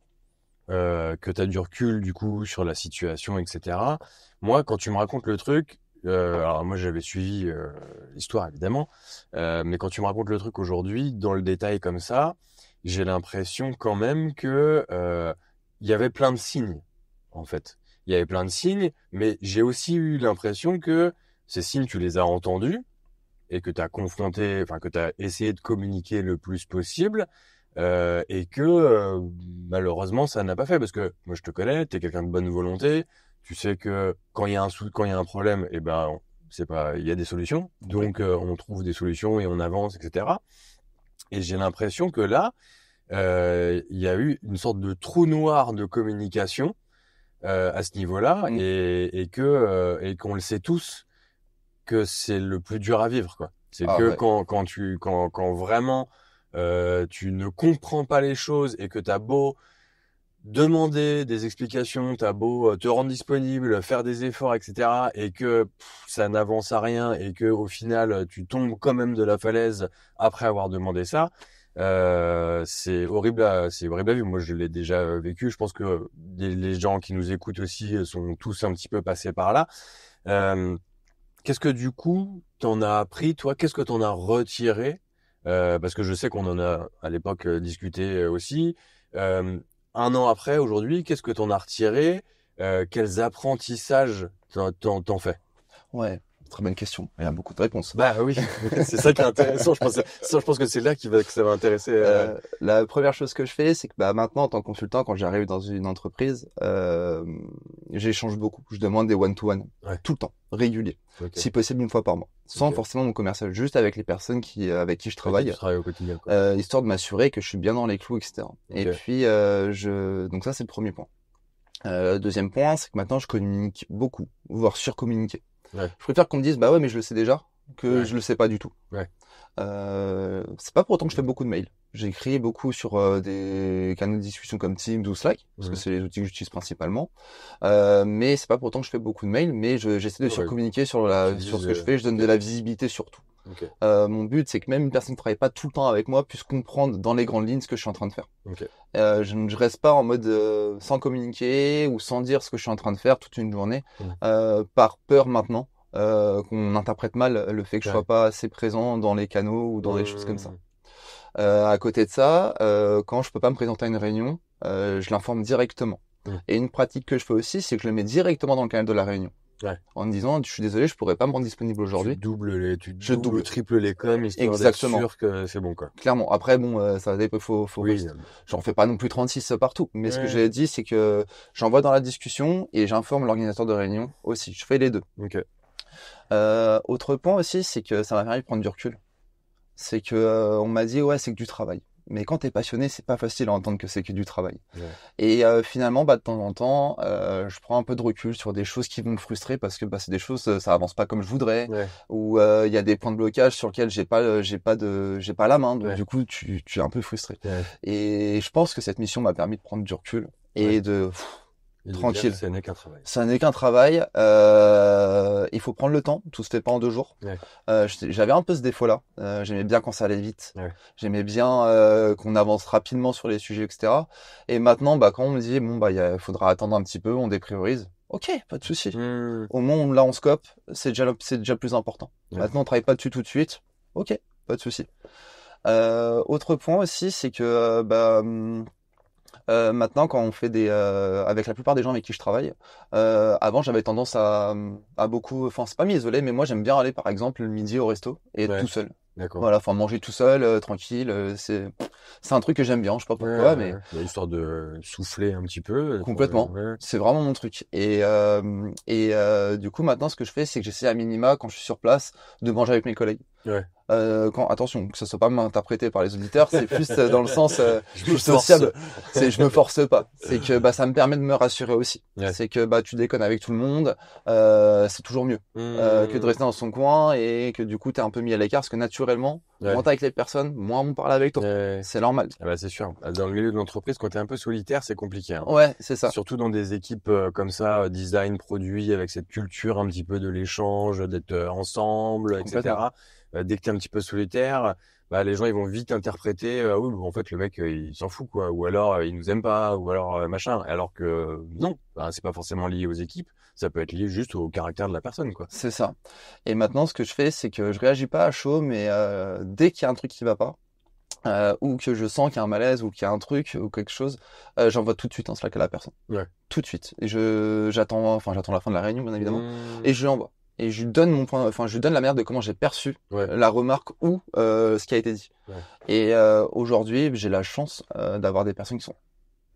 que tu as du recul du coup sur la situation, etc. Moi, quand tu me racontes le truc, alors moi j'avais suivi l'histoire évidemment, mais quand tu me racontes le truc aujourd'hui dans le détail comme ça, j'ai l'impression quand même que il y avait plein de signes en fait. Il y avait plein de signes, mais j'ai aussi eu l'impression que ces signes tu les as entendus et que tu as confronté, enfin que tu as essayé de communiquer le plus possible. Et que malheureusement ça n'a pas fait parce que moi je te connais, t'es quelqu'un de bonne volonté, tu sais que quand il y a un problème, et ben c'est pas, il y a des solutions. Donc, on trouve des solutions et on avance, etc. Et j'ai l'impression que là, il y a eu une sorte de trou noir de communication à ce niveau-là et qu'on le sait tous que c'est le plus dur à vivre, quoi. C'est que quand vraiment tu ne comprends pas les choses et que t'as beau demander des explications, t'as beau te rendre disponible, faire des efforts, etc., et que ça n'avance à rien et que au final tu tombes quand même de la falaise après avoir demandé ça, c'est horrible à vivre. Moi, je l'ai déjà vécu. Je pense que les gens qui nous écoutent aussi sont tous un petit peu passés par là. Qu'est-ce que du coup t'en as appris, toi? Qu'est-ce que t'en as retiré? Parce que je sais qu'on en a à l'époque discuté aussi. Un an après, aujourd'hui, qu'est-ce que t'en as retiré? Quels apprentissages t'en fais? Ouais, très bonne question. Il y a beaucoup de réponses. Bah oui, c'est ça qui est intéressant. Je pense que c'est là que ça va intéresser. La première chose que je fais, c'est que maintenant, en tant que consultant, quand j'arrive dans une entreprise, j'échange beaucoup. Je demande des one-to-one, tout le temps, réguliers, si possible une fois par mois, sans forcément mon commercial, juste avec les personnes avec qui je travaille, au quotidien, quoi. Histoire de m'assurer que je suis bien dans les clous, etc. Et puis, donc ça, c'est le premier point. Deuxième point, c'est que maintenant, je communique beaucoup, voire surcommuniquer. Je préfère qu'on me dise, bah ouais, mais je le sais déjà, que je le sais pas du tout. C'est pas pour autant que je fais beaucoup de mails. J'écris beaucoup sur des canaux de discussion comme Teams ou Slack, parce que c'est les outils que j'utilise principalement. Mais c'est pas pour autant que je fais beaucoup de mails, mais j'essaie de surcommuniquer sur ce que je fais. Je donne de la visibilité sur tout. Mon but, c'est que même une personne qui travaille pas tout le temps avec moi puisse comprendre dans les grandes lignes ce que je suis en train de faire. Je reste pas en mode sans communiquer ou sans dire ce que je suis en train de faire toute une journée, par peur maintenant qu'on interprète mal le fait que je sois pas assez présent dans les canaux ou dans des choses comme ça. À côté de ça, quand je peux pas me présenter à une réunion, je l'informe directement. Et une pratique que je fais aussi, c'est que je le mets directement dans le canal de la réunion. En me disant, je suis désolé, je pourrais pas me rendre disponible aujourd'hui. Tu doubles, triple les coms, histoire d'être sûr que c'est bon, quoi. Clairement. Après, bon, ça dépend, j'en fais pas non plus 36 partout. Mais ce que j'ai dit, c'est que j'envoie dans la discussion et j'informe l'organisateur de réunion aussi. Je fais les deux. Autre point aussi, c'est que ça m'a permis de prendre du recul. C'est que on m'a dit, ouais, c'est que du travail. Mais quand t'es passionné, c'est pas facile à entendre que c'est que du travail. Et finalement, de temps en temps, je prends un peu de recul sur des choses qui vont me frustrer parce que c'est des choses, ça avance pas comme je voudrais, ou il y a des points de blocage sur lesquels j'ai pas la main. Donc du coup, tu es un peu frustré. Et je pense que cette mission m'a permis de prendre du recul et tranquille. Ça n'est qu'un travail. Ça n'est qu'un travail. Il faut prendre le temps. Tout se fait pas en 2 jours. J'avais un peu ce défaut-là. J'aimais bien quand ça allait vite. J'aimais bien qu'on avance rapidement sur les sujets, etc. Et maintenant, quand on me dit il faudra attendre un petit peu, on dépriorise. Ok, pas de souci. Au moment là on scope, c'est déjà plus important. Maintenant, on travaille pas dessus tout de suite. Ok, pas de souci. Autre point aussi, c'est que maintenant, quand on fait avec la plupart des gens avec qui je travaille, avant j'avais tendance à beaucoup, enfin c'est pas m'isoler, mais moi j'aime bien aller par exemple le midi au resto et être tout seul. Voilà, enfin manger tout seul, tranquille, c'est un truc que j'aime bien, je sais pas pourquoi, mais histoire de souffler un petit peu. Complètement, c'est vraiment mon truc. Et du coup maintenant ce que je fais, c'est que j'essaie à minima quand je suis sur place de manger avec mes collègues. Attention, que ça soit pas mal interprété par les auditeurs, c'est plus dans le sens je suis sociable, je me force pas, c'est que ça me permet de me rassurer aussi, c'est que tu déconnes avec tout le monde, c'est toujours mieux que de rester dans son coin et que du coup t'es un peu mis à l'écart parce que naturellement moins t'es avec les personnes, moins on parle avec toi, c'est normal. C'est sûr, dans le milieu de l'entreprise quand t'es un peu solitaire c'est compliqué, hein. C'est ça, surtout dans des équipes comme ça, design, produit, avec cette culture un petit peu de l'échange, d'être ensemble, etc. Dès que t'es un petit peu solitaire, les gens ils vont vite interpréter en fait le mec il s'en fout, quoi, ou alors il nous aime pas, ou alors machin, alors que non, c'est pas forcément lié aux équipes, ça peut être lié juste au caractère de la personne, quoi. C'est ça. Et maintenant ce que je fais, c'est que je réagis pas à chaud, mais dès qu'il y a un truc qui va pas, ou que je sens qu'il y a un malaise ou qu'il y a un truc ou quelque chose, j'envoie tout de suite un Slack à la personne. Tout de suite. Et j'attends la fin de la réunion bien évidemment, et je lui envoie. Et je lui donne je lui donne la manière de comment j'ai perçu la remarque ou ce qui a été dit. Et aujourd'hui, j'ai la chance d'avoir des personnes qui sont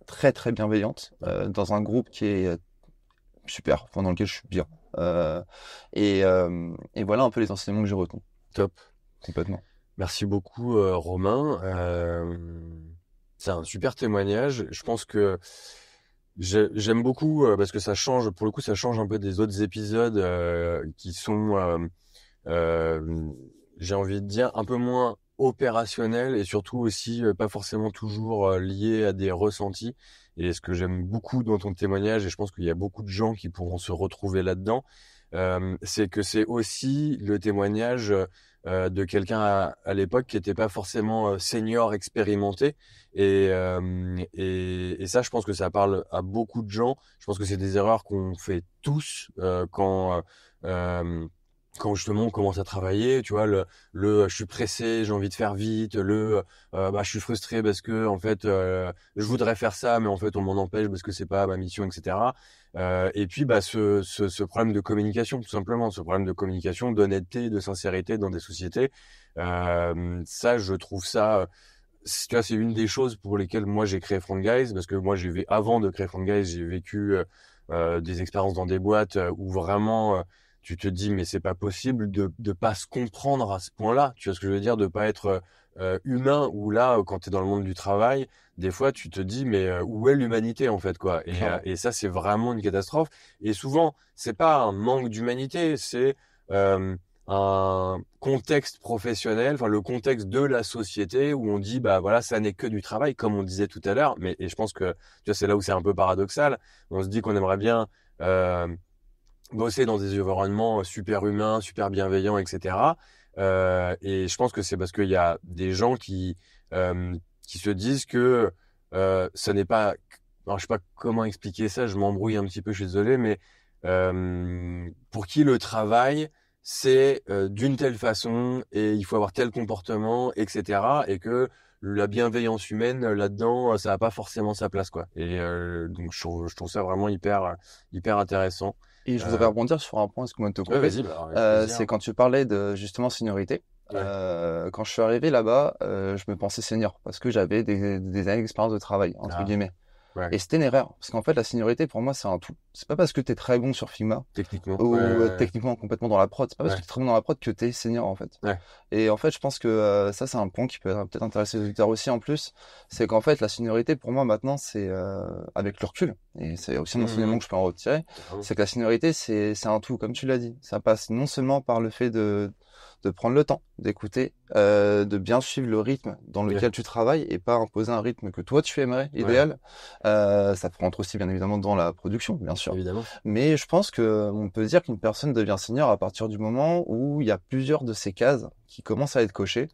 très très bienveillantes dans un groupe qui est super, dans lequel je suis bien. Et voilà un peu les enseignements que j'ai retenus. Top. Complètement. Merci beaucoup, Romain. C'est un super témoignage. Je pense que j'aime beaucoup parce que ça change, pour le coup, ça change un peu des autres épisodes qui sont, j'ai envie de dire, un peu moins opérationnels et surtout aussi pas forcément toujours liés à des ressentis. Et ce que j'aime beaucoup dans ton témoignage, et je pense qu'il y a beaucoup de gens qui pourront se retrouver là-dedans, c'est que c'est aussi le témoignage de quelqu'un à l'époque qui n'était pas forcément senior, expérimenté. Et ça, je pense que ça parle à beaucoup de gens. Je pense que c'est des erreurs qu'on fait tous quand justement on commence à travailler, tu vois, je suis pressé, j'ai envie de faire vite, bah je suis frustré parce que en fait je voudrais faire ça, mais en fait on m'en empêche parce que c'est pas ma mission, etc. Et puis bah ce problème de communication, tout simplement, ce problème de communication, d'honnêteté, de sincérité dans des sociétés, ça je trouve ça, tu vois, c'est une des choses pour lesquelles moi j'ai créé Front Guys, parce que moi avant de créer Front Guys, j'ai vécu des expériences dans des boîtes où vraiment tu te dis mais c'est pas possible de pas se comprendre à ce point-là. Tu vois ce que je veux dire, de pas être humain, ou là quand tu es dans le monde du travail, des fois tu te dis mais où est l'humanité en fait, quoi. Et ça c'est vraiment une catastrophe. Et souvent c'est pas un manque d'humanité, c'est un contexte professionnel, enfin le contexte de la société où on dit bah voilà, ça n'est que du travail, comme on disait tout à l'heure. Mais et je pense que tu vois, c'est là où c'est un peu paradoxal. On se dit qu'on aimerait bien bosser dans des environnements super humains, super bienveillants, etc. Et je pense que c'est parce qu'il y a des gens qui se disent que ça n'est pas. Alors, je sais pas comment expliquer ça, je m'embrouille un petit peu, je suis désolé, mais pour qui le travail, c'est d'une telle façon et il faut avoir tel comportement, etc. Et que la bienveillance humaine là-dedans, ça n'a pas forcément sa place, quoi. Et donc je trouve ça vraiment hyper intéressant. Et je voudrais rebondir sur un point, excuse-moi de te couper. Vas-y, bah, avec plaisir. C'est quand tu parlais de justement seniorité. Ouais. Quand je suis arrivé là-bas, je me pensais senior parce que j'avais des années d'expérience de travail, entre guillemets. Ouais. Et c'était une erreur, parce qu'en fait, la seniorité, pour moi, c'est un tout. C'est pas parce que t'es très bon sur Figma, Techniquement. ou techniquement complètement dans la prod, c'est pas parce que t'es très bon dans la prod que t'es senior, en fait. Ouais. Et en fait, je pense que ça, c'est un point qui peut peut-être intéresser les auditeurs aussi en plus, c'est qu'en fait, la seniorité, pour moi, maintenant, c'est avec le recul, et c'est aussi un enseignement que je peux en retirer, c'est que la seniorité, c'est un tout, comme tu l'as dit. Ça passe non seulement par le fait de prendre le temps, d'écouter, de bien suivre le rythme dans lequel tu travailles et pas imposer un rythme que toi tu aimerais, idéal. Ça rentre aussi bien évidemment dans la production, bien sûr. Évidemment. Mais je pense que on peut dire qu'une personne devient senior à partir du moment où il y a plusieurs de ces cases qui commencent à être cochées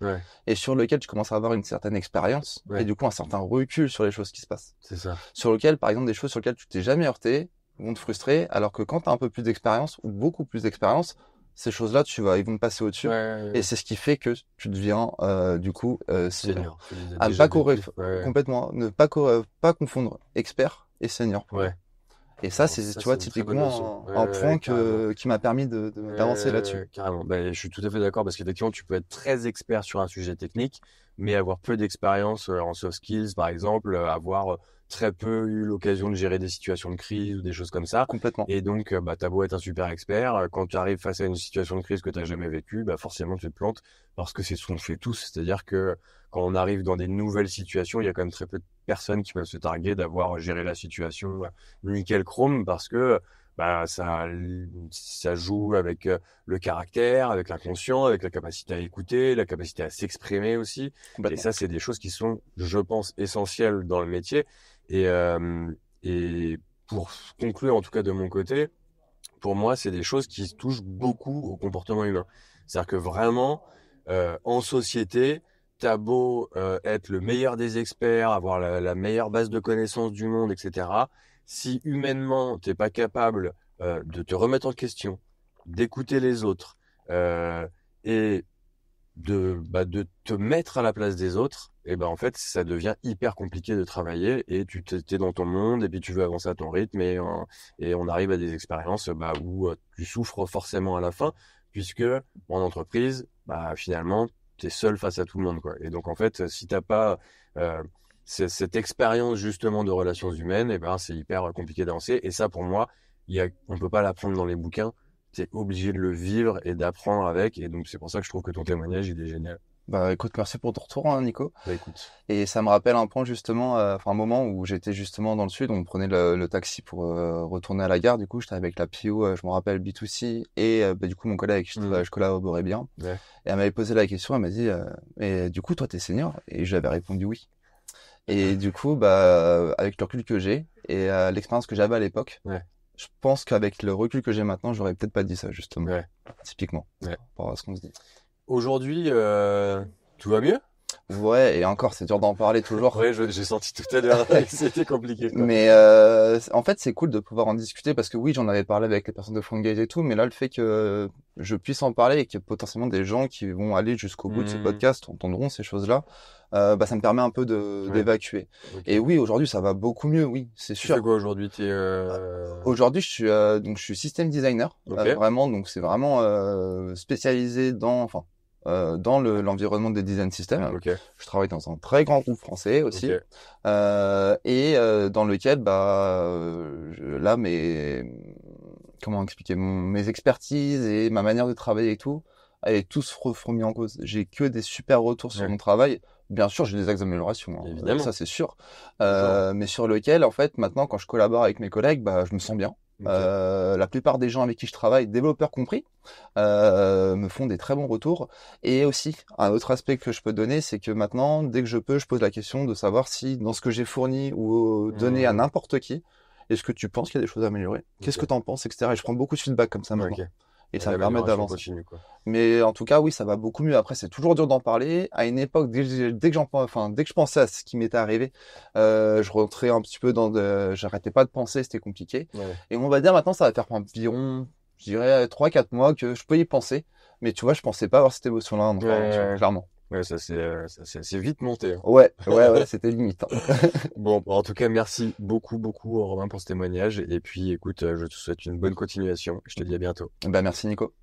et sur lesquelles tu commences à avoir une certaine expérience et du coup un certain recul sur les choses qui se passent. C'est ça. Sur lequel, par exemple, des choses sur lesquelles tu t'es jamais heurté vont te frustrer, alors que quand tu as un peu plus d'expérience ou beaucoup plus d'expérience, ces choses-là, ils vont te passer au-dessus. Et c'est ce qui fait que tu deviens, du coup, senior. À ne pas complètement, ne pas confondre expert et senior. Et ça, c'est, tu vois, typiquement un point qui m'a permis d'avancer là-dessus. Carrément. Je suis tout à fait d'accord, parce qu'effectivement, tu peux être très expert sur un sujet technique, mais avoir peu d'expérience en soft skills, par exemple, avoir très peu eu l'occasion de gérer des situations de crise ou des choses comme ça. Complètement. Et donc, t'as beau être un super expert, quand tu arrives face à une situation de crise que t'as jamais vécue, forcément tu te plantes, parce que c'est ce qu'on fait tous. C'est-à-dire que quand on arrive dans des nouvelles situations, il y a quand même très peu de personnes qui peuvent se targuer d'avoir géré la situation nickel chrome, parce que ça joue avec le caractère, avec l'inconscient, avec la capacité à écouter, la capacité à s'exprimer aussi. Et ça, c'est des choses qui sont, je pense, essentielles dans le métier. Et pour conclure, en tout cas de mon côté, pour moi, c'est des choses qui touchent beaucoup au comportement humain. C'est-à-dire que vraiment, en société, t'as beau être le meilleur des experts, avoir la meilleure base de connaissances du monde, etc. Si humainement, t'es pas capable de te remettre en question, d'écouter les autres et de te mettre à la place des autres, et en fait, ça devient hyper compliqué de travailler, et tu t'es dans ton monde, et puis tu veux avancer à ton rythme, et on arrive à des expériences où tu souffres forcément à la fin, puisque en entreprise, finalement, t'es seul face à tout le monde, quoi. Et donc, en fait, si t'as pas cette expérience justement de relations humaines, c'est hyper compliqué d'avancer. Et ça, pour moi, on peut pas l'apprendre dans les bouquins. t'es obligé de le vivre et d'apprendre avec. Et donc, c'est pour ça que je trouve que ton témoignage, il est génial. Bah écoute, merci pour ton retour, hein, Nico. Bah, écoute. Et ça me rappelle un point justement, enfin un moment où j'étais justement dans le sud, on prenait le taxi pour retourner à la gare. Du coup, j'étais avec la PO, je me rappelle B2C, et bah, du coup mon collègue avec qui je collaborais bien. Ouais. Et elle m'avait posé la question, elle m'a dit, et du coup toi t'es senior? Et j'avais répondu oui. Et du coup, bah avec le recul que j'ai et l'expérience que j'avais à l'époque, Ouais. je pense qu'avec le recul que j'ai maintenant, j'aurais peut-être pas dit ça justement. Ouais. Typiquement, Ouais. par rapport à ce qu'on se dit. Aujourd'hui, tout va mieux? Ouais, et encore, c'est dur d'en parler toujours. Ouais, j'ai senti tout à l'heure que c'était compliqué, quoi. Mais en fait, c'est cool de pouvoir en discuter parce que oui, j'en avais parlé avec les personnes de Front Gate et tout, mais là, le fait que je puisse en parler et que potentiellement des gens qui vont aller jusqu'au bout de ce podcast entendront ces choses-là, bah ça me permet un peu d'évacuer. Okay. Et oui, aujourd'hui, ça va beaucoup mieux, oui, c'est sûr. Tu fais quoi aujourd'hui? Aujourd'hui, je suis système designer, vraiment, donc c'est vraiment spécialisé dans l'environnement des design systems. Okay. Je travaille dans un très grand groupe français aussi, okay. Dans lequel là comment expliquer mes expertises et ma manière de travailler et tout, elle est tous remis en cause. J'ai que des super retours sur mon travail. Bien sûr, j'ai des axes d'amélioration, hein. Évidemment. Ça c'est sûr. Mais sur lequel, en fait, maintenant, quand je collabore avec mes collègues, bah, je me sens bien. Okay. La plupart des gens avec qui je travaille, développeurs compris, me font des très bons retours. Et aussi, un autre aspect que je peux donner, c'est que maintenant, dès que je peux, je pose la question de savoir si, dans ce que j'ai fourni ou donné à n'importe qui, est-ce que tu penses qu'il y a des choses à améliorer? Qu'est-ce que t'en penses, etc. Et je prends beaucoup de feedback comme ça maintenant. Okay. Et ça me permet d'avancer. Mais en tout cas, oui, ça va beaucoup mieux. Après, c'est toujours dur d'en parler. À une époque, dès que je pensais à ce qui m'était arrivé, je rentrais un petit peu j'arrêtais pas de penser, c'était compliqué. Ouais. Et on va dire maintenant, ça va faire environ, je dirais, 3-4 mois que je peux y penser. Mais tu vois, je pensais pas avoir cette émotion-là, clairement. Ouais, ça c'est vite monté. Hein. Ouais, c'était limite. Bon, en tout cas, merci beaucoup, Romain, pour ce témoignage. Et puis, écoute, je te souhaite une bonne continuation. Je te dis à bientôt. Bah, merci, Nico.